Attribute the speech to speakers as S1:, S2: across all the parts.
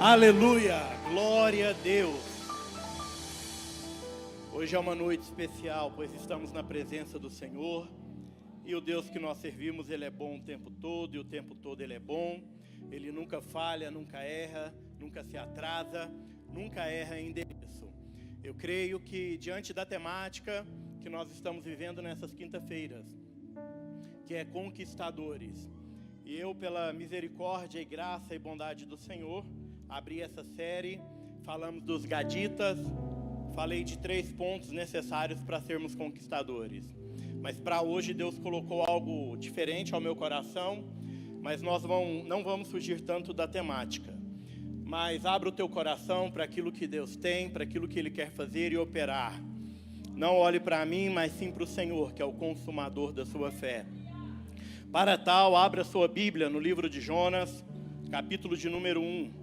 S1: Aleluia, glória a Deus. Hoje é uma noite especial, pois estamos na presença do Senhor. E o Deus que nós servimos, Ele é bom o tempo todo, e o tempo todo Ele é bom. Ele nunca falha, nunca erra, nunca se atrasa, nunca erra em endereço. Eu creio que diante da temática que nós estamos vivendo nessas quinta-feiras, que é conquistadores, e eu, pela misericórdia e graça e bondade do Senhor, abri essa série, falamos dos gaditas, falei de 3 pontos necessários para sermos conquistadores. Mas para hoje Deus colocou algo diferente ao meu coração, mas nós não vamos fugir tanto da temática. Mas abra o teu coração para aquilo que Deus tem, para aquilo que Ele quer fazer e operar. Não olhe para mim, mas sim para o Senhor, que é o consumador da sua fé. Para tal, abra sua Bíblia no livro de Jonas, capítulo de número 1.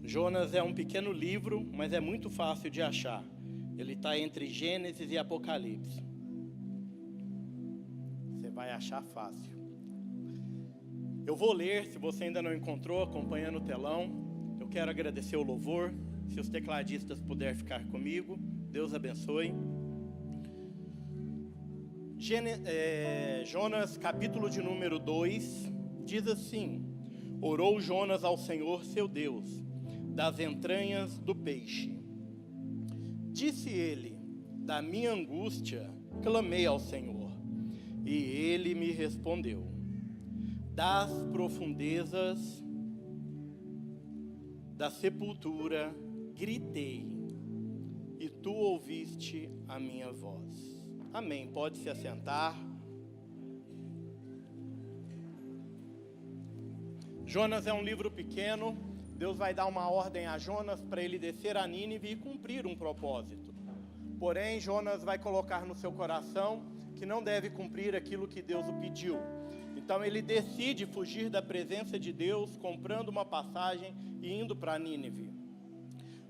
S1: Jonas é um pequeno livro, mas é muito fácil de achar. Ele está entre Gênesis e Apocalipse. Você vai achar fácil. Eu vou ler, se você ainda não encontrou, acompanha no telão. Eu quero agradecer o louvor. Se os tecladistas puderem ficar comigo, Deus abençoe. Jonas, capítulo de número 2, diz assim: Orou Jonas ao Senhor seu Deus, das entranhas do peixe. Disse ele: da minha angústia clamei ao Senhor, e Ele me respondeu. Das profundezas da sepultura gritei, e Tu ouviste a minha voz. Amém. Pode se assentar. Jonas é um livro pequeno. Deus vai dar uma ordem a Jonas para ele descer a Nínive e cumprir um propósito. Porém, Jonas vai colocar no seu coração que não deve cumprir aquilo que Deus o pediu. Então ele decide fugir da presença de Deus, comprando uma passagem e indo para Nínive.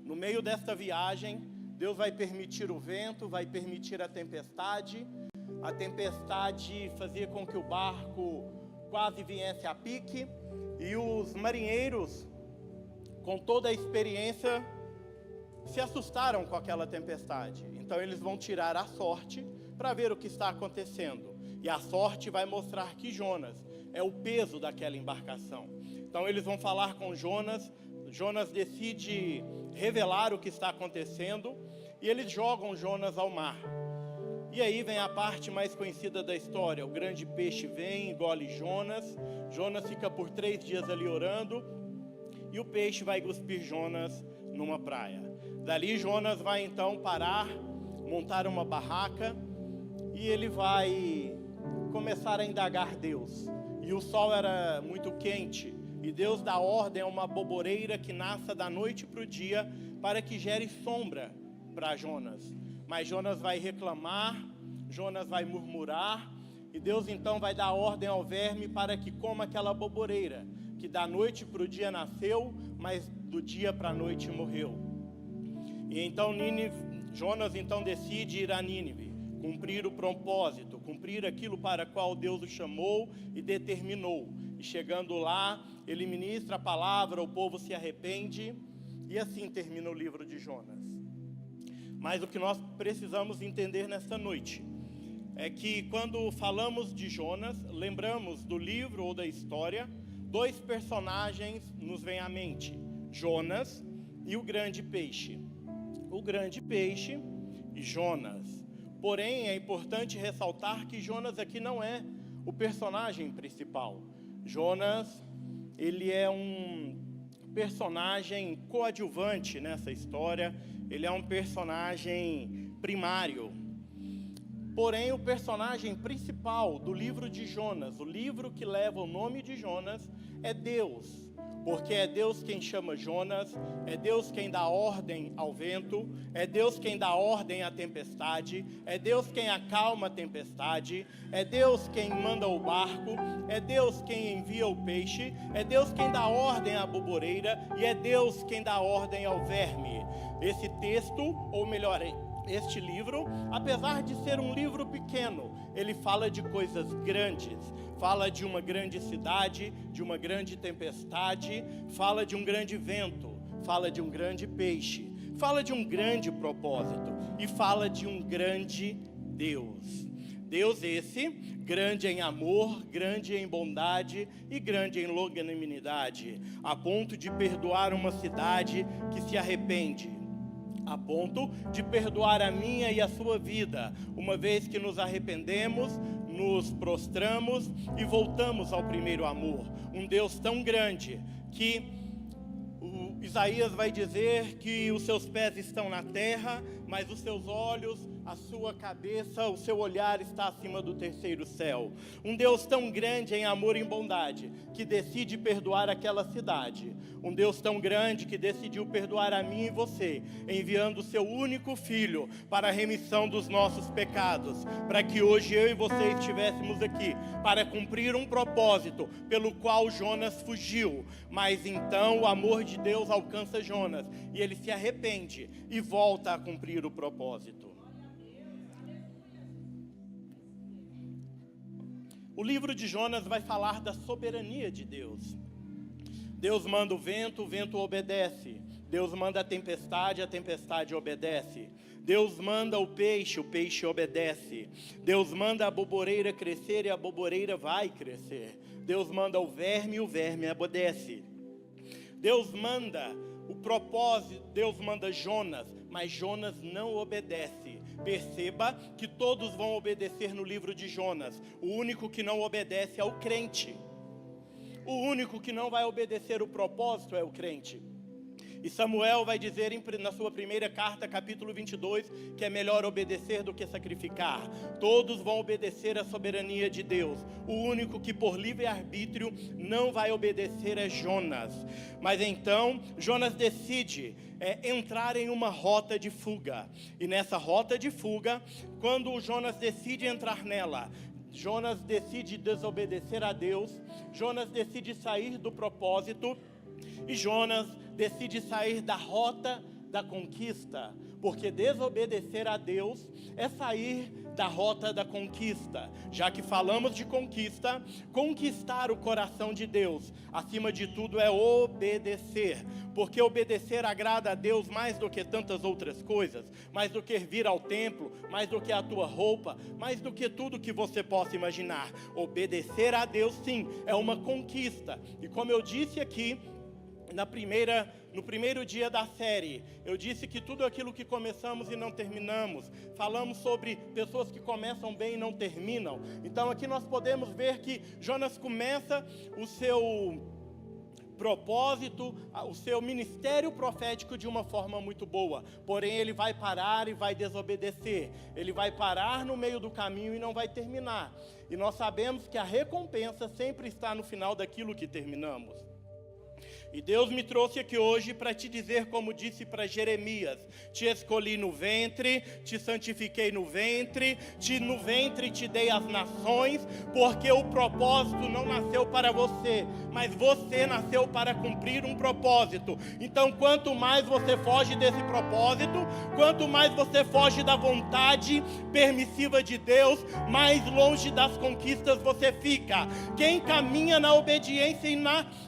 S1: No meio desta viagem, Deus vai permitir o vento, vai permitir a tempestade. A tempestade fazia com que o barco quase viesse a pique, e os marinheiros, com toda a experiência, se assustaram com aquela tempestade. Então eles vão tirar a sorte para ver o que está acontecendo. E a sorte vai mostrar que Jonas é o peso daquela embarcação. Então eles vão falar com Jonas. Jonas decide revelar o que está acontecendo, e eles jogam Jonas ao mar. E aí vem a parte mais conhecida da história. O grande peixe vem, engole Jonas. Jonas fica por 3 dias ali orando, e o peixe vai cuspir Jonas numa praia. Dali Jonas vai então parar, montar uma barraca, e ele vai começar a indagar Deus. E o sol era muito quente, e Deus dá ordem a uma boboreira que nasça da noite para o dia, para que gere sombra para Jonas. Mas Jonas vai reclamar, Jonas vai murmurar, e Deus então vai dar ordem ao verme para que coma aquela boboreira, que da noite para o dia nasceu, mas do dia para a noite morreu. E então Jonas então decide ir a Nínive, cumprir o propósito, cumprir aquilo para qual Deus o chamou e determinou. E chegando lá, ele ministra a palavra, o povo se arrepende, e assim termina o livro de Jonas. Mas o que nós precisamos entender nesta noite é que quando falamos de Jonas, lembramos do livro ou da história, 2 personagens nos vêm à mente: Jonas e o grande peixe. O grande peixe e Jonas. Porém, é importante ressaltar que Jonas aqui não é o personagem principal. Jonas, ele é um personagem coadjuvante nessa história. Ele é um personagem primário. Porém, o personagem principal do livro de Jonas, o livro que leva o nome de Jonas, é Deus. Porque é Deus quem chama Jonas, é Deus quem dá ordem ao vento, é Deus quem dá ordem à tempestade, é Deus quem acalma a tempestade, é Deus quem manda o barco, é Deus quem envia o peixe, é Deus quem dá ordem à boboreira e é Deus quem dá ordem ao verme. Esse texto, ou melhor, este livro, apesar de ser um livro pequeno, ele fala de coisas grandes. Fala de uma grande cidade, de uma grande tempestade, fala de um grande vento, fala de um grande peixe, fala de um grande propósito e fala de um grande Deus. Deus esse, grande em amor, grande em bondade e grande em longanimidade, a ponto de perdoar uma cidade que se arrepende, a ponto de perdoar a minha e a sua vida, uma vez que nos arrependemos, nos prostramos e voltamos ao primeiro amor. Um Deus tão grande que Isaías vai dizer que os seus pés estão na terra, mas os seus olhos, a sua cabeça, o seu olhar está acima do terceiro céu. Um Deus tão grande em amor e em bondade, que decide perdoar aquela cidade. Um Deus tão grande que decidiu perdoar a mim e você, enviando o seu único Filho para a remissão dos nossos pecados, para que hoje eu e você estivéssemos aqui, para cumprir um propósito pelo qual Jonas fugiu. Mas então o amor de Deus alcança Jonas, e ele se arrepende e volta a cumprir o propósito. O livro de Jonas vai falar da soberania de Deus. Deus manda o vento obedece. Deus manda a tempestade obedece. Deus manda o peixe obedece. Deus manda a boboreira crescer e a boboreira vai crescer. Deus manda o verme obedece. Deus manda o propósito, Deus manda Jonas, mas Jonas não obedece. Perceba que todos vão obedecer no livro de Jonas. O único que não obedece é o crente. O único que não vai obedecer o propósito é o crente. E Samuel vai dizer na sua primeira carta, capítulo 22, que é melhor obedecer do que sacrificar. Todos vão obedecer à soberania de Deus. O único que por livre-arbítrio não vai obedecer é Jonas. Mas então, Jonas decide entrar em uma rota de fuga. E nessa rota de fuga, quando o Jonas decide entrar nela, Jonas decide desobedecer a Deus, Jonas decide sair do propósito, e Jonas decide sair da rota da conquista, porque desobedecer a Deus é sair da rota da conquista. Já que falamos de conquista, conquistar o coração de Deus, acima de tudo, é obedecer, porque obedecer agrada a Deus mais do que tantas outras coisas, mais do que vir ao templo, mais do que a tua roupa, mais do que tudo que você possa imaginar. Obedecer a Deus, sim, é uma conquista. E como eu disse aqui, no primeiro dia da série, eu disse que tudo aquilo que começamos e não terminamos, falamos sobre pessoas que começam bem e não terminam. Então aqui nós podemos ver que Jonas começa o seu propósito, o seu ministério profético de uma forma muito boa. Porém ele vai parar e vai desobedecer. Ele vai parar no meio do caminho e não vai terminar. E nós sabemos que a recompensa sempre está no final daquilo que terminamos. E Deus me trouxe aqui hoje para te dizer, como disse para Jeremias: te escolhi no ventre, te santifiquei no ventre te dei as nações, porque o propósito não nasceu para você, mas você nasceu para cumprir um propósito. Então quanto mais você foge desse propósito, quanto mais você foge da vontade permissiva de Deus, mais longe das conquistas você fica. Quem caminha na obediência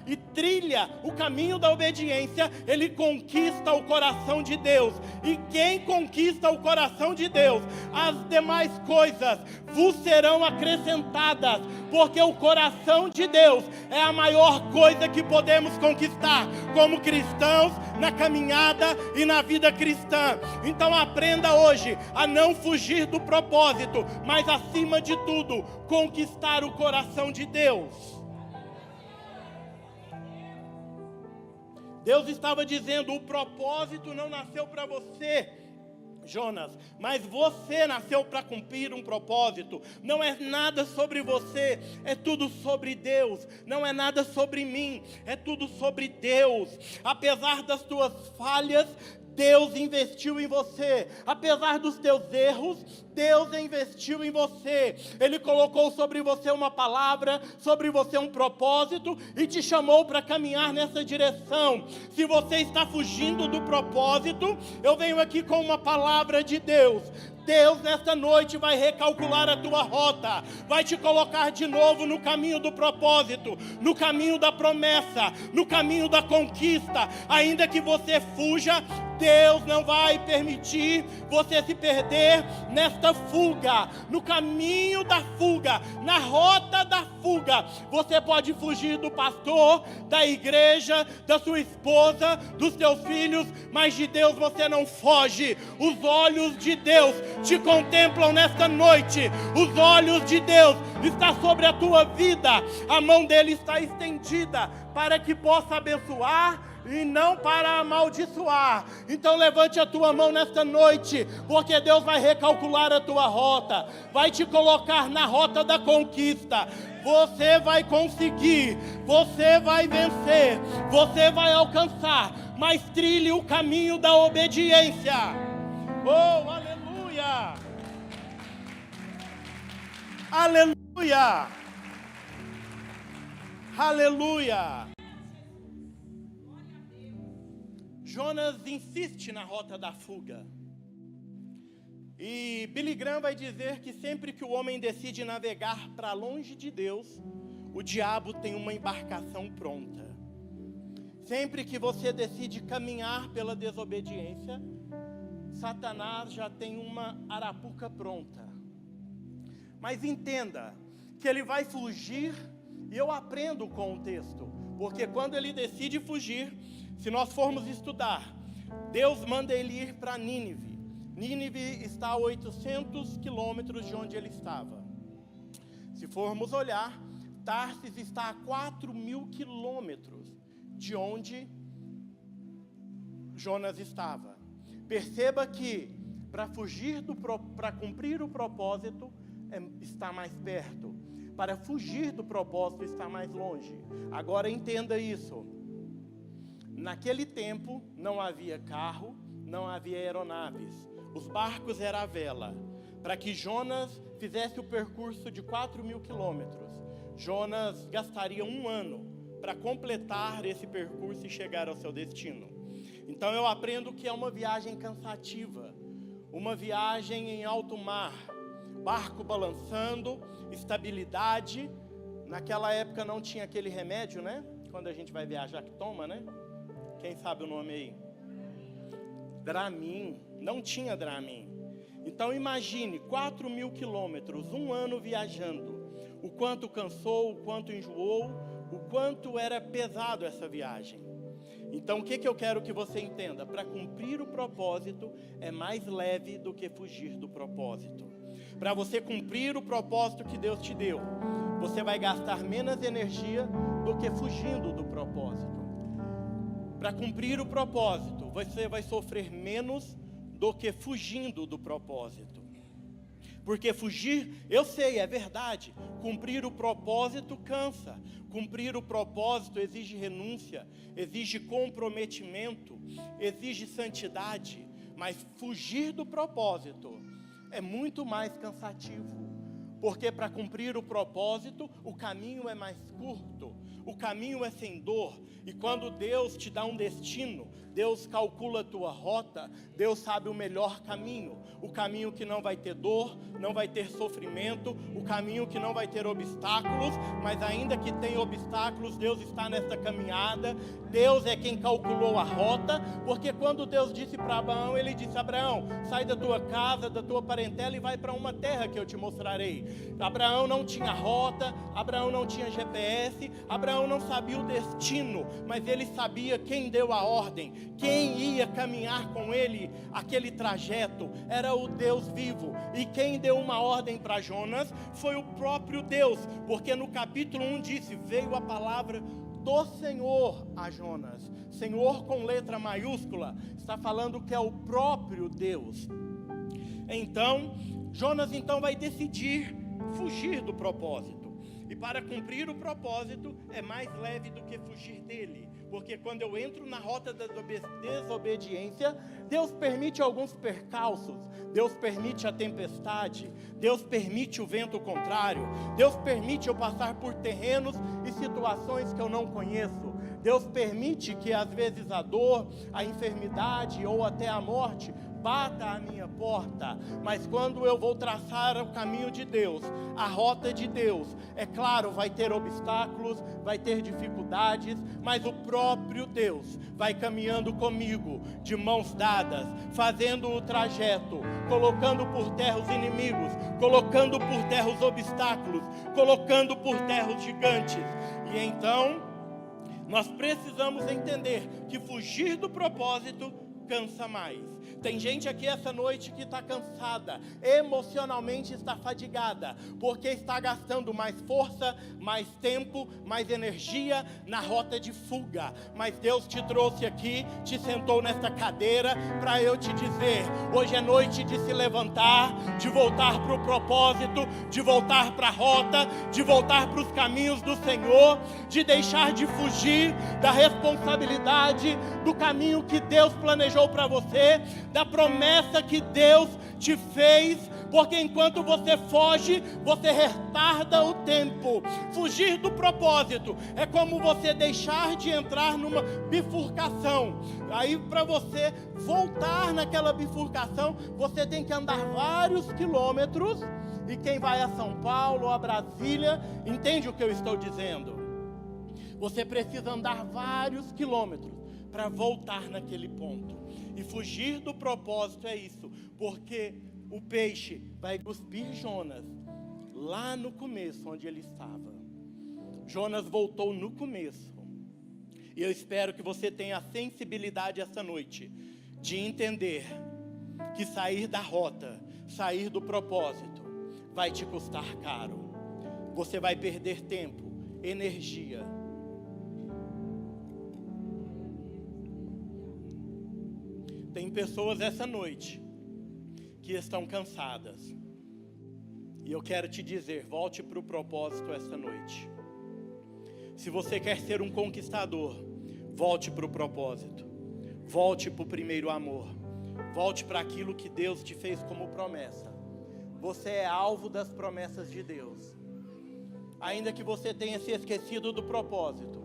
S1: e trilha o caminho da obediência, ele conquista o coração de Deus. E quem conquista o coração de Deus, as demais coisas vos serão acrescentadas, porque o coração de Deus é a maior coisa que podemos conquistar como cristãos na caminhada e na vida cristã. Então aprenda hoje a não fugir do propósito, mas acima de tudo, conquistar o coração de Deus. Deus estava dizendo: o propósito não nasceu para você, Jonas, mas você nasceu para cumprir um propósito. Não é nada sobre você, é tudo sobre Deus. Não é nada sobre mim, é tudo sobre Deus. Apesar das tuas falhas, Deus investiu em você. Apesar dos teus erros, Deus investiu em você. Ele colocou sobre você uma palavra, sobre você um propósito e te chamou para caminhar nessa direção. Se você está fugindo do propósito, eu venho aqui com uma palavra de Deus. Deus nesta noite vai recalcular a tua rota, vai te colocar de novo no caminho do propósito, no caminho da promessa, no caminho da conquista. Ainda que você fuja, Deus não vai permitir você se perder nesta fuga, no caminho da fuga, na rota da fuga. Você pode fugir do pastor, da igreja, da sua esposa, dos teus filhos, mas de Deus você não foge. Os olhos de Deus te contemplam nesta noite. Os olhos de Deus estão sobre a tua vida. A mão dele está estendida para que possa abençoar e não para amaldiçoar. Então levante a tua mão nesta noite, porque Deus vai recalcular a tua rota, vai te colocar na rota da conquista. Você vai conseguir, você vai vencer, você vai alcançar, mas trilhe o caminho da obediência. Oh, aleluia! Aleluia! Aleluia! Jonas insiste na rota da fuga. E Billy Graham vai dizer que sempre que o homem decide navegar para longe de Deus, o diabo tem uma embarcação pronta. Sempre que você decide caminhar pela desobediência, Satanás já tem uma arapuca pronta. Mas entenda que ele vai fugir, e eu aprendo com o texto, porque quando ele decide fugir, se nós formos estudar, Deus manda ele ir para Nínive. Nínive está a 800 quilômetros de onde ele estava. Se formos olhar, Tarsis está a 4.000 quilômetros de onde Jonas estava. Perceba que para cumprir o propósito está mais perto. Para fugir do propósito está mais longe. Agora entenda isso. Naquele tempo não havia carro, não havia aeronaves. Os barcos eram a vela. Para que Jonas fizesse o percurso de 4.000 quilômetros, Jonas gastaria 1 ano para completar esse percurso e chegar ao seu destino. Então eu aprendo que é uma viagem cansativa, uma viagem em alto mar, barco balançando, estabilidade. Naquela época não tinha aquele remédio, né? Quando a gente vai viajar que toma, né? Quem sabe o nome aí? Dramin. Não tinha Dramin. Então imagine, 4.000 quilômetros, 1 ano viajando. O quanto cansou, o quanto enjoou, o quanto era pesado essa viagem. Então o que eu quero que você entenda? Para cumprir o propósito é mais leve do que fugir do propósito. Para você cumprir o propósito que Deus te deu, você vai gastar menos energia do que fugindo do propósito. Para cumprir o propósito, você vai sofrer menos do que fugindo do propósito. Porque fugir, eu sei, é verdade, cumprir o propósito cansa. Cumprir o propósito exige renúncia, exige comprometimento, exige santidade. Mas fugir do propósito é muito mais cansativo. Porque para cumprir o propósito, o caminho é mais curto, o caminho é sem dor. E quando Deus te dá um destino, Deus calcula a tua rota, Deus sabe o melhor caminho. O caminho que não vai ter dor, não vai ter sofrimento, o caminho que não vai ter obstáculos, mas ainda que tenha obstáculos, Deus está nessa caminhada. Deus é quem calculou a rota, porque quando Deus disse para Abraão, ele disse: Abraão, sai da tua casa, da tua parentela e vai para uma terra que eu te mostrarei. Abraão não tinha rota, Abraão não tinha GPS, Abraão não sabia o destino, mas ele sabia quem deu a ordem, quem ia caminhar com ele aquele trajeto, era o Deus vivo. E quem deu uma ordem para Jonas foi o próprio Deus, porque no capítulo 1 disse: veio a palavra do Senhor a Jonas. Senhor com letra maiúscula está falando que é o próprio Deus. Então, Jonas vai decidir fugir do propósito. E para cumprir o propósito é mais leve do que fugir dele. Porque quando eu entro na rota da desobediência, Deus permite alguns percalços, Deus permite a tempestade, Deus permite o vento contrário, Deus permite eu passar por terrenos e situações que eu não conheço. Deus permite que às vezes a dor, a enfermidade ou até a morte bata à minha porta, mas quando eu vou traçar o caminho de Deus, a rota de Deus, é claro, vai ter obstáculos, vai ter dificuldades, mas o próprio Deus vai caminhando comigo, de mãos dadas, fazendo o trajeto, colocando por terra os inimigos, colocando por terra os obstáculos, colocando por terra os gigantes. E então, nós precisamos entender que fugir do propósito cansa mais. Tem gente aqui essa noite que está cansada, emocionalmente está fadigada, porque está gastando mais força, mais tempo, mais energia na rota de fuga. Mas Deus te trouxe aqui, te sentou nesta cadeira para eu te dizer: hoje é noite de se levantar, de voltar para o propósito, de voltar para a rota, de voltar para os caminhos do Senhor, de deixar de fugir da responsabilidade, do caminho que Deus planejou para você, da promessa que Deus te fez, porque enquanto você foge, você retarda o tempo. Fugir do propósito é como você deixar de entrar numa bifurcação. Aí para você voltar naquela bifurcação, você tem que andar vários quilômetros, e quem vai a São Paulo, a Brasília, entende o que eu estou dizendo? Você precisa andar vários quilômetros para voltar naquele ponto. E fugir do propósito é isso, porque o peixe vai cuspir Jonas lá no começo, onde ele estava. Jonas voltou no começo. E eu espero que você tenha a sensibilidade essa noite de entender que sair da rota, sair do propósito, vai te custar caro. Você vai perder tempo, energia. Tem pessoas essa noite que estão cansadas. E eu quero te dizer, volte para o propósito essa noite. Se você quer ser um conquistador, volte para o propósito. Volte para o primeiro amor. Volte para aquilo que Deus te fez como promessa. Você é alvo das promessas de Deus. Ainda que você tenha se esquecido do propósito,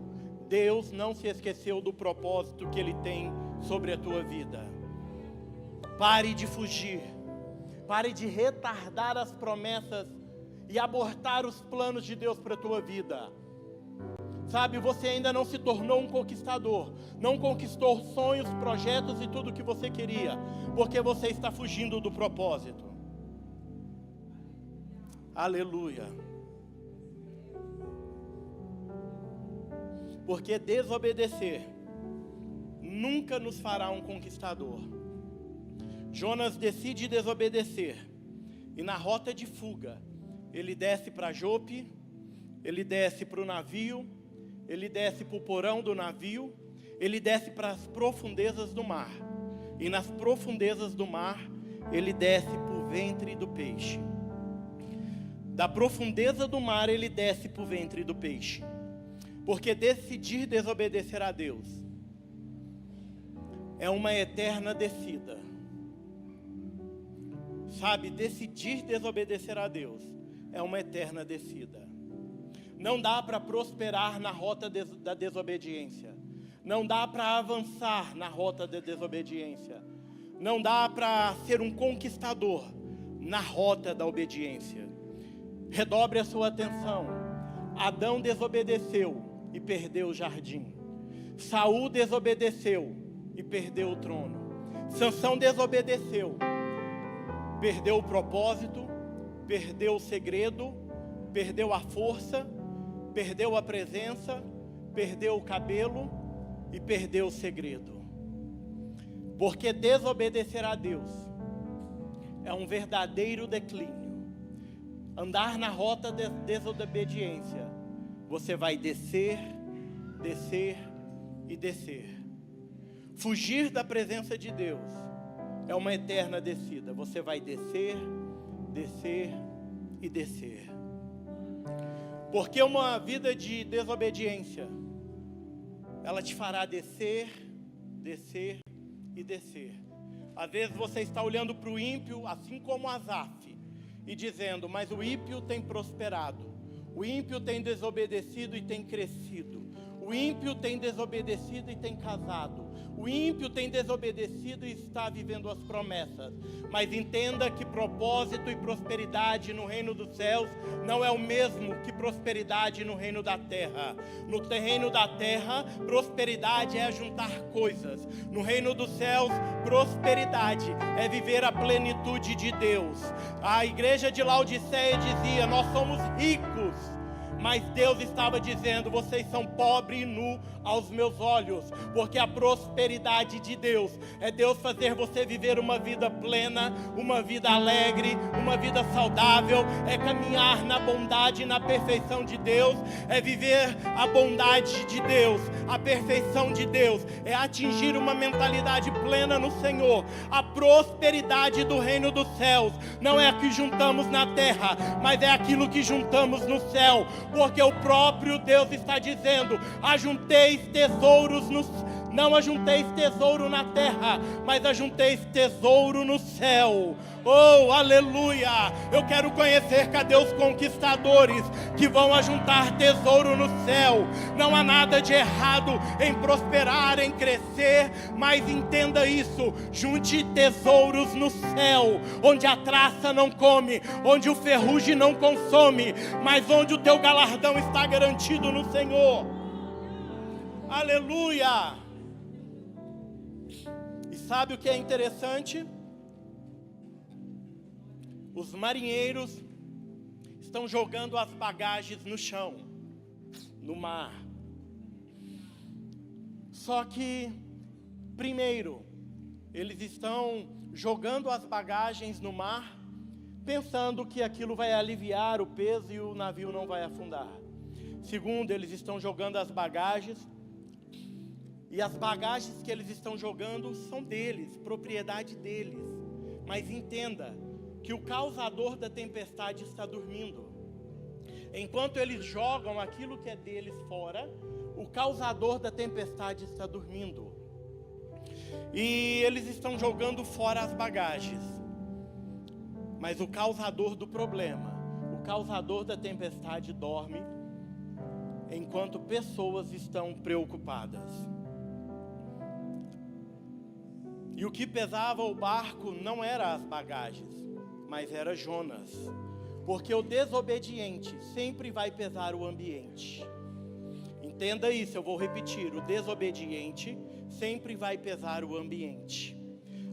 S1: Deus não se esqueceu do propósito que Ele tem sobre a tua vida. Pare de fugir, pare de retardar as promessas e abortar os planos de Deus para a tua vida. Sabe, você ainda não se tornou um conquistador, não conquistou sonhos, projetos e tudo o que você queria, porque você está fugindo do propósito. Aleluia. Porque desobedecer nunca nos fará um conquistador. Jonas decide desobedecer, e na rota de fuga, ele desce para Jope, ele desce para o navio, ele desce para o porão do navio, ele desce para as profundezas do mar, e nas profundezas do mar, ele desce para o ventre do peixe. Da profundeza do mar, ele desce para o ventre do peixe, porque decidir desobedecer a Deus é uma eterna descida. Sabe, decidir desobedecer a Deus é uma eterna descida. Não dá para prosperar na rota da desobediência. Não dá para avançar na rota da desobediência. Não dá para ser um conquistador na rota da obediência. Redobre a sua atenção. Adão desobedeceu e perdeu o jardim. Saul desobedeceu e perdeu o trono. Sansão desobedeceu, perdeu o propósito, perdeu o segredo, perdeu a força, perdeu a presença, perdeu o cabelo e perdeu o segredo. Porque desobedecer a Deus é um verdadeiro declínio. Andar na rota da desobediência, você vai descer, descer e descer. Fugir da presença de Deus é uma eterna descida. Você vai descer, descer e descer. Porque uma vida de desobediência, ela te fará descer, descer e descer. Às vezes você está olhando para o ímpio, assim como Asaf, e dizendo, mas o ímpio tem prosperado, o ímpio tem desobedecido e tem crescido, o ímpio tem desobedecido e tem casado, o ímpio tem desobedecido e está vivendo as promessas. Mas entenda que propósito e prosperidade no reino dos céus não é o mesmo que prosperidade no reino da terra. No reino da terra, prosperidade é juntar coisas. No reino dos céus, prosperidade é viver a plenitude de Deus. A igreja de Laodiceia dizia, nós somos ricos. Mas Deus estava dizendo, vocês são pobres e nu aos meus olhos, porque a prosperidade de Deus é Deus fazer você viver uma vida plena, uma vida alegre, uma vida saudável, é caminhar na bondade e na perfeição de Deus, é viver a bondade de Deus, a perfeição de Deus, é atingir uma mentalidade plena no Senhor. A prosperidade do reino dos céus não é a que juntamos na terra, mas é aquilo que juntamos no céu. Porque o próprio Deus está dizendo, ajunteis tesouros não ajunteis tesouro na terra, mas ajunteis tesouro no céu. Oh, aleluia! Eu quero conhecer, cadê os conquistadores que vão ajuntar tesouro no céu? Não há nada de errado em prosperar, em crescer, mas entenda isso, junte tesouros no céu, onde a traça não come, onde o ferrugem não consome, mas onde o teu galardão está garantido no Senhor. Aleluia! E sabe o que é interessante? Os marinheiros estão jogando as bagagens no chão, no mar. Só que, primeiro, eles estão jogando as bagagens no mar, pensando que aquilo vai aliviar o peso e o navio não vai afundar. Segundo, eles estão jogando as bagagens, e as bagagens que eles estão jogando são deles, propriedade deles. Mas entenda que o causador da tempestade está dormindo. Enquanto eles jogam aquilo que é deles fora, o causador da tempestade está dormindo. E eles estão jogando fora as bagagens. Mas o causador do problema, o causador da tempestade dorme, enquanto pessoas estão preocupadas. E o que pesava o barco não era as bagagens, mas era Jonas. Porque o desobediente sempre vai pesar o ambiente. Entenda isso, eu vou repetir. O desobediente sempre vai pesar o ambiente.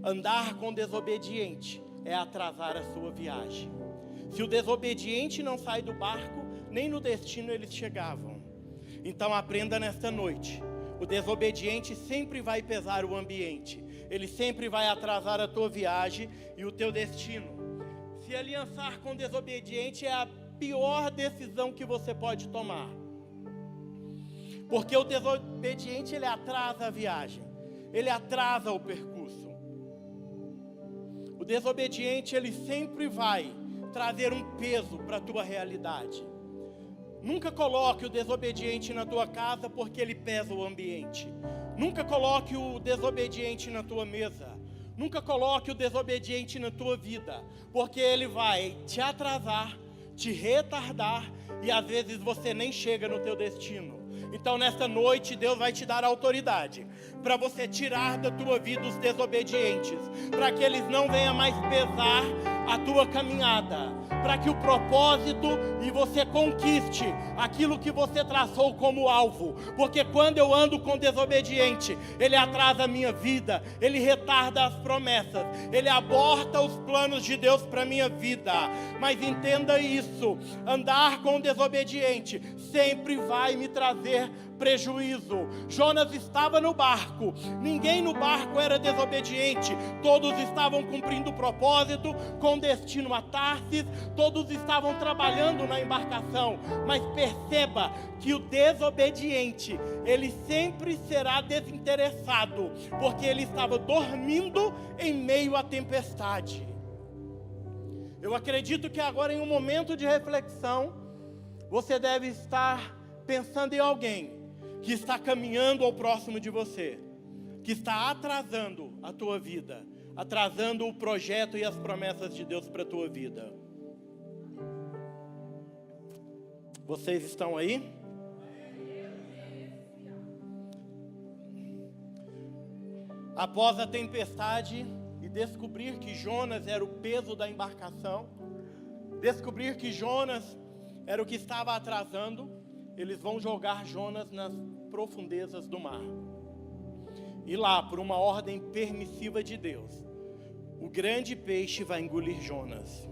S1: Andar com desobediente é atrasar a sua viagem. Se o desobediente não sai do barco, nem no destino eles chegavam. Então aprenda nesta noite. O desobediente sempre vai pesar o ambiente. Ele sempre vai atrasar a tua viagem e o teu destino. Se aliançar com o desobediente é a pior decisão que você pode tomar. Porque o desobediente, ele atrasa a viagem. Ele atrasa o percurso. O desobediente, ele sempre vai trazer um peso para a tua realidade. Nunca coloque o desobediente na tua casa porque ele pesa o ambiente. Nunca coloque o desobediente na tua mesa. Nunca coloque o desobediente na tua vida, porque ele vai te atrasar, te retardar e às vezes você nem chega no teu destino. Então nesta noite Deus vai te dar autoridade para você tirar da tua vida os desobedientes, para que eles não venham mais pesar a tua caminhada, para que o propósito e você conquiste aquilo que você traçou como alvo. Porque quando eu ando com desobediente, ele atrasa a minha vida, ele retarda as promessas, ele aborta os planos de Deus para a minha vida. Mas entenda isso, andar com desobediente sempre vai me trazer prejuízo. Jonas estava no barco, ninguém no barco era desobediente, todos estavam cumprindo o propósito, com destino a Tarsis, todos estavam trabalhando na embarcação. Mas perceba que o desobediente, ele sempre será desinteressado, porque ele estava dormindo em meio à tempestade. Eu acredito que agora, em um momento de reflexão, você deve estar pensando em alguém que está caminhando ao próximo de você, que está atrasando a tua vida, atrasando o projeto e as promessas de Deus para a tua vida. Vocês estão aí? Após a tempestade e descobrir que Jonas era o peso da embarcação, descobrir que Jonas era o que estava atrasando, eles vão jogar Jonas nas profundezas do mar. E lá, por uma ordem permissiva de Deus, o grande peixe vai engolir Jonas.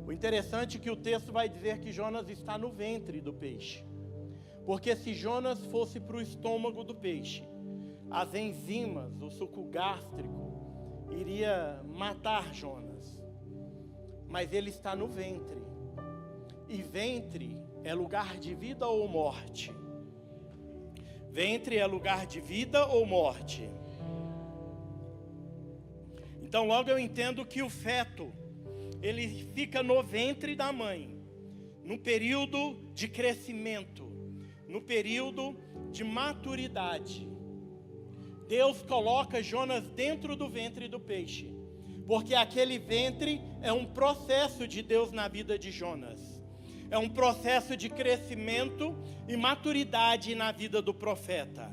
S1: O interessante é que o texto vai dizer que Jonas está no ventre do peixe. Porque se Jonas fosse para o estômago do peixe, as enzimas, o suco gástrico, iria matar Jonas. Mas ele está no ventre. E ventre é lugar de vida ou morte? Ventre é lugar de vida ou morte? Então logo eu entendo que o feto, ele fica no ventre da mãe, no período de crescimento, no período de maturidade. Deus coloca Jonas dentro do ventre do peixe, porque aquele ventre é um processo de Deus na vida de Jonas. É um processo de crescimento e maturidade na vida do profeta.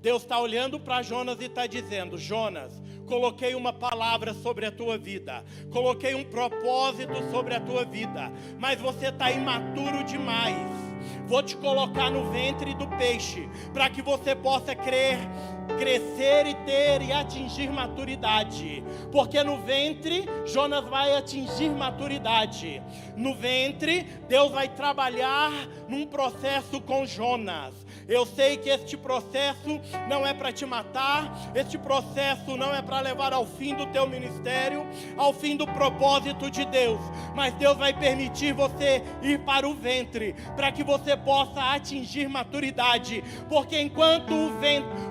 S1: Deus está olhando para Jonas e está dizendo: Jonas, coloquei uma palavra sobre a tua vida, coloquei um propósito sobre a tua vida, mas você está imaturo demais. Vou te colocar no ventre do peixe, para que você possa crescer e ter e atingir maturidade. Porque no ventre, Jonas vai atingir maturidade. No ventre, Deus vai trabalhar num processo com Jonas. Eu sei que este processo não é para te matar, este processo não é para levar ao fim do teu ministério, ao fim do propósito de Deus, mas Deus vai permitir você ir para o ventre, para que você possa atingir maturidade, porque enquanto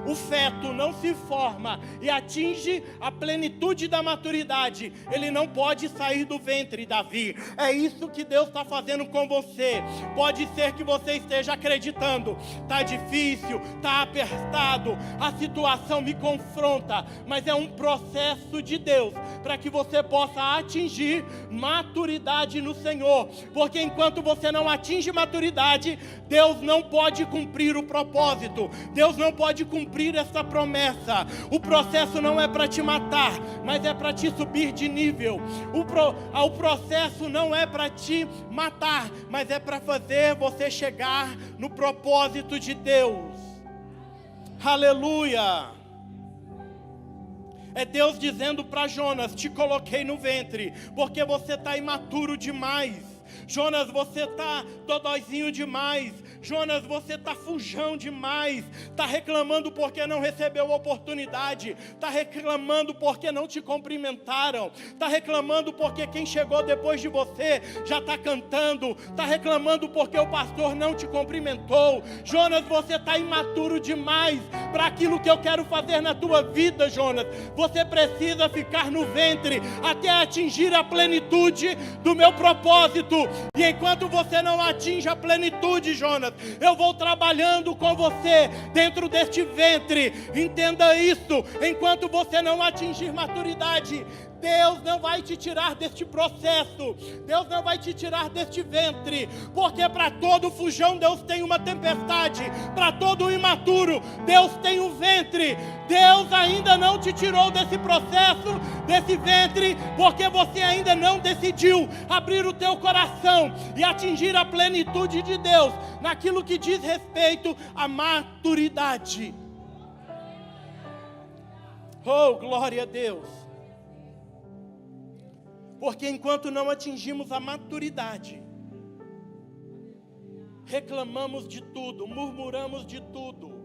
S1: o feto não se forma e atinge a plenitude da maturidade, ele não pode sair do ventre, Davi. É isso que Deus está fazendo com você. Pode ser que você esteja acreditando, está difícil, está apertado, a situação me confronta, mas é um processo de Deus, para que você possa atingir maturidade no Senhor, porque enquanto você não atinge maturidade, Deus não pode cumprir o propósito, Deus não pode cumprir essa promessa. O processo não é para te matar, mas é para te subir de nível. O processo não é para te matar, mas é para fazer você chegar no propósito de Deus. Aleluia! É Deus dizendo para Jonas: te coloquei no ventre, porque você está imaturo demais. Jonas, você está dodóizinho demais. Jonas, você está fujão demais. Está reclamando porque não recebeu oportunidade. Está reclamando porque não te cumprimentaram. Está reclamando porque quem chegou depois de você já está cantando. Está reclamando porque o pastor não te cumprimentou. Jonas, você está imaturo demais para aquilo que eu quero fazer na tua vida, Jonas. Você precisa ficar no ventre até atingir a plenitude do meu propósito. E enquanto você não atinge a plenitude, Jonas, eu vou trabalhando com você dentro deste ventre. Entenda isso. Enquanto você não atingir maturidade, Deus não vai te tirar deste processo. Deus não vai te tirar deste ventre. Porque para todo fujão Deus tem uma tempestade. Para todo imaturo Deus tem um ventre. Deus ainda não te tirou desse processo, desse ventre, porque você ainda não decidiu abrir o teu coração e atingir a plenitude de Deus naquilo que diz respeito à maturidade. Oh, glória a Deus! Porque enquanto não atingimos a maturidade, reclamamos de tudo, murmuramos de tudo.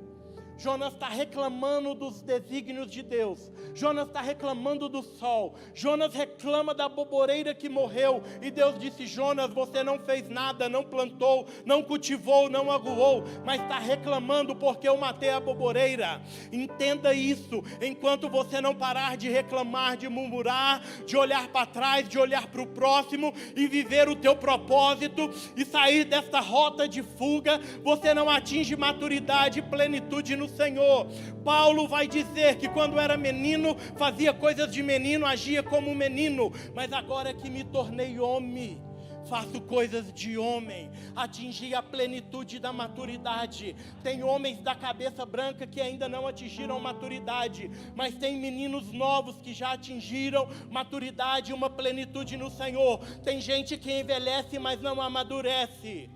S1: Jonas está reclamando dos desígnios de Deus. Jonas está reclamando do sol. Jonas reclama da boboreira que morreu. E Deus disse: Jonas, você não fez nada, não plantou, não cultivou, não aguou, mas está reclamando porque eu matei a boboreira. Entenda isso. Enquanto você não parar de reclamar, de murmurar, de olhar para trás, de olhar para o próximo e viver o teu propósito e sair desta rota de fuga, você não atinge maturidade e plenitude no Senhor. Paulo vai dizer que quando era menino, fazia coisas de menino, agia como um menino, mas agora que me tornei homem, faço coisas de homem, atingi a plenitude da maturidade. Tem homens da cabeça branca que ainda não atingiram maturidade, mas tem meninos novos que já atingiram maturidade e uma plenitude no Senhor. Tem gente que envelhece, mas não amadurece.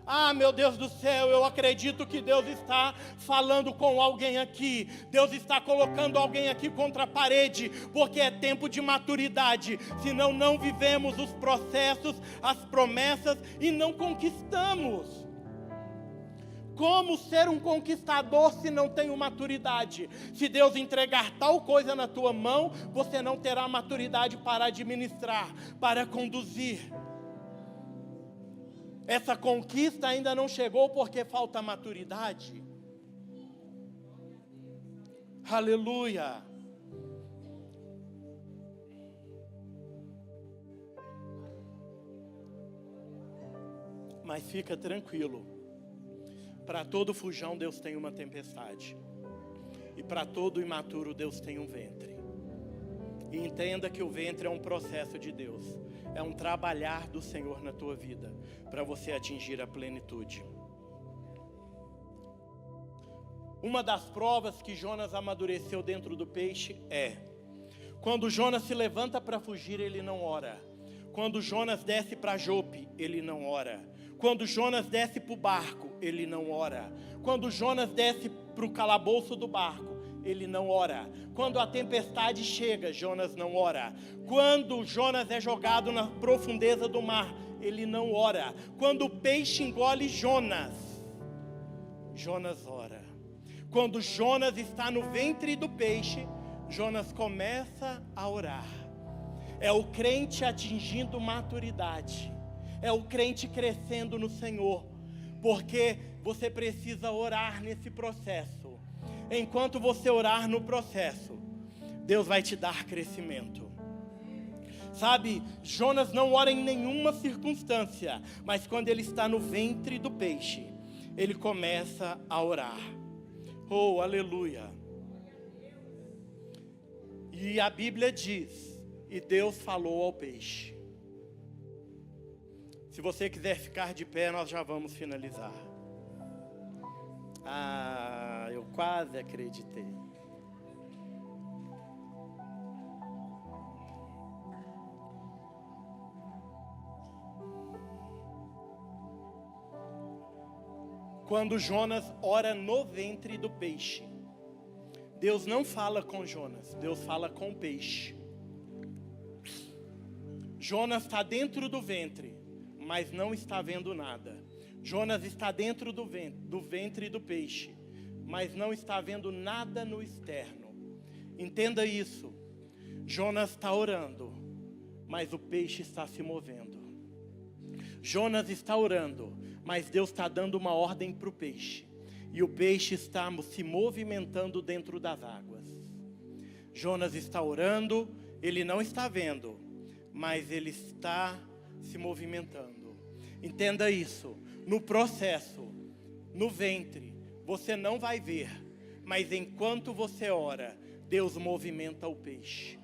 S1: Ah, meu Deus do céu, eu acredito que Deus está falando com alguém aqui. Deus está colocando alguém aqui contra a parede, porque é tempo de maturidade. Senão não vivemos os processos, as promessas e não conquistamos. Como ser um conquistador se não tenho maturidade? Se Deus entregar tal coisa na tua mão, você não terá maturidade para administrar, para conduzir. Essa conquista ainda não chegou porque falta maturidade. Aleluia. Mas fica tranquilo. Para todo fujão Deus tem uma tempestade. E para todo imaturo Deus tem um ventre. E entenda que o ventre é um processo de Deus. É um trabalhar do Senhor na tua vida, para você atingir a plenitude. Uma das provas que Jonas amadureceu dentro do peixe é: quando Jonas se levanta para fugir, ele não ora. Quando Jonas desce para Jope, ele não ora. Quando Jonas desce para o barco, ele não ora. Quando Jonas desce para o calabouço do barco, ele não ora. Quando a tempestade chega, Jonas não ora. Quando Jonas é jogado na profundeza do mar, ele não ora. Quando o peixe engole Jonas, Jonas ora. Quando Jonas está no ventre do peixe, Jonas começa a orar. É o crente atingindo maturidade. É o crente crescendo no Senhor. Porque você precisa orar nesse processo. Enquanto você orar no processo, Deus vai te dar crescimento. Sabe, Jonas não ora em nenhuma circunstância, mas quando ele está no ventre do peixe, ele começa a orar. Oh, aleluia. E a Bíblia diz: e Deus falou ao peixe. Se você quiser ficar de pé, nós já vamos finalizar. Ah, eu quase acreditei. Quando Jonas ora no ventre do peixe, Deus não fala com Jonas, Deus fala com o peixe. Jonas está dentro do ventre, mas não está vendo nada. Jonas está dentro do ventre do peixe, mas não está vendo nada no externo. Entenda isso. Jonas está orando, mas o peixe está se movendo. Jonas está orando, mas Deus está dando uma ordem para o peixe. E o peixe está se movimentando dentro das águas. Jonas está orando, ele não está vendo, mas ele está se movimentando. Entenda isso. No processo, no ventre, você não vai ver, mas enquanto você ora, Deus movimenta o peixe.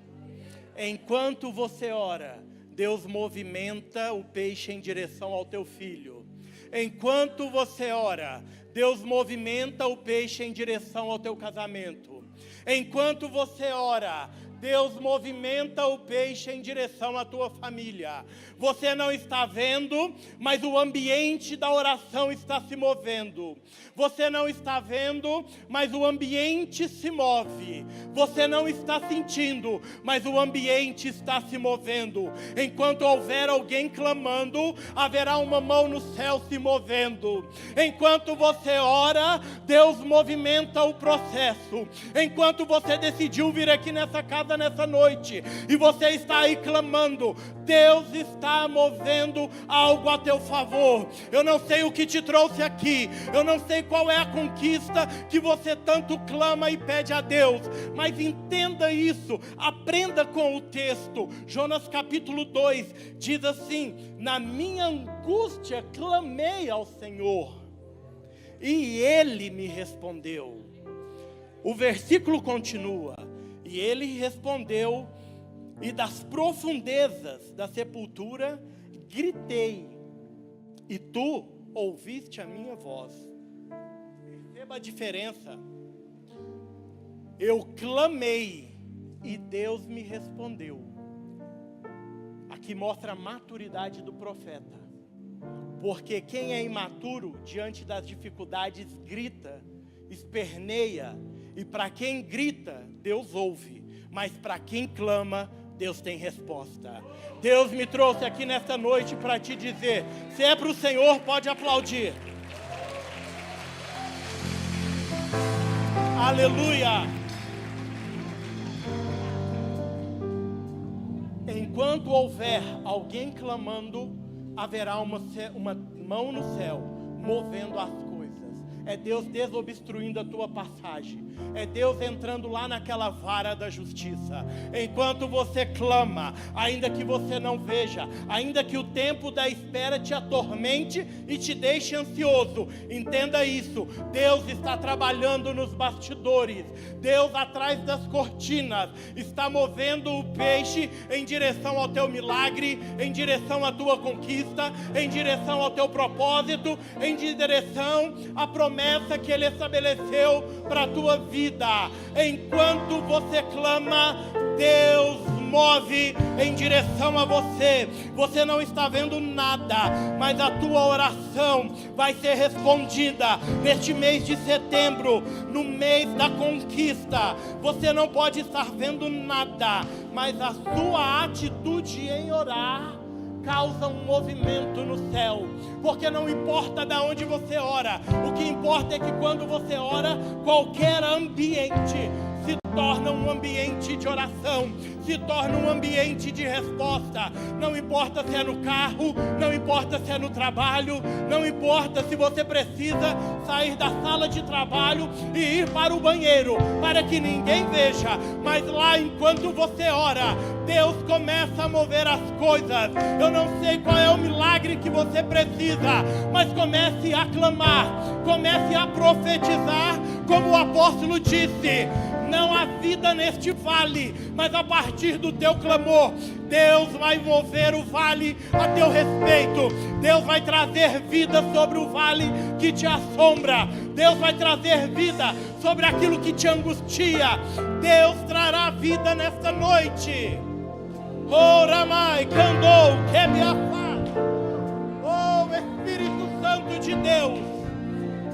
S1: Enquanto você ora, Deus movimenta o peixe em direção ao teu filho. Enquanto você ora, Deus movimenta o peixe em direção ao teu casamento. Enquanto você ora, Deus movimenta o peixe em direção à tua família. Você não está vendo, mas o ambiente da oração está se movendo. Você não está vendo, mas o ambiente se move. Você não está sentindo, mas o ambiente está se movendo. Enquanto houver alguém clamando, haverá uma mão no céu se movendo. Enquanto você ora, Deus movimenta o processo. Enquanto você decidiu vir aqui nessa casa nessa noite, e você está aí clamando, Deus está movendo algo a teu favor. Eu não sei o que te trouxe aqui, eu não sei qual é a conquista que você tanto clama e pede a Deus, mas entenda isso, aprenda com o texto. Jonas capítulo 2 diz assim: na minha angústia clamei ao Senhor, e Ele me respondeu. O versículo continua: e Ele respondeu, e das profundezas da sepultura gritei, e tu ouviste a minha voz. Perceba a diferença. Eu clamei e Deus me respondeu. Aqui mostra a maturidade do profeta. Porque quem é imaturo diante das dificuldades grita, esperneia, e para quem grita, Deus ouve, mas para quem clama, Deus tem resposta. Deus me trouxe aqui nesta noite para te dizer: se é para o Senhor, pode aplaudir. Aleluia! Enquanto houver alguém clamando, haverá uma mão no céu movendo as coisas. É Deus desobstruindo a tua passagem. É Deus entrando lá naquela vara da justiça. Enquanto você clama, ainda que você não veja, ainda que o tempo da espera te atormente e te deixe ansioso, entenda isso: Deus está trabalhando nos bastidores. Deus atrás das cortinas está movendo o peixe em direção ao teu milagre, em direção à tua conquista, em direção ao teu propósito, em direção à promessa que Ele estabeleceu para a tua vida. Enquanto você clama, Deus move em direção a você. Você não está vendo nada, mas a tua oração vai ser respondida neste mês de setembro, no mês da conquista. Você não pode estar vendo nada, mas a sua atitude em orar causa um movimento no céu. Porque não importa de onde você ora, o que importa é que quando você ora, qualquer ambiente se torna um ambiente de oração, se torna um ambiente de resposta. Não importa se é no carro, não importa se é no trabalho, não importa se você precisa sair da sala de trabalho e ir para o banheiro, para que ninguém veja, mas lá enquanto você ora, Deus começa a mover as coisas. Eu não sei qual é o milagre que você precisa, mas comece a clamar, comece a profetizar, como o apóstolo disse: não há vida neste vale, mas a partir do teu clamor, Deus vai mover o vale a teu respeito. Deus vai trazer vida sobre o vale que te assombra. Deus vai trazer vida sobre aquilo que te angustia. Deus trará vida nesta noite. Oh, Ramai, Candou, Kebiafá. Oh, Espírito Santo de Deus,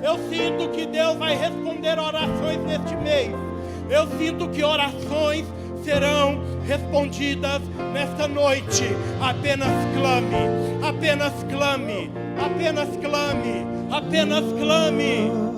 S1: eu sinto que Deus vai responder orações neste mês. Eu sinto que orações serão respondidas nesta noite. Apenas clame, apenas clame, apenas clame, apenas clame.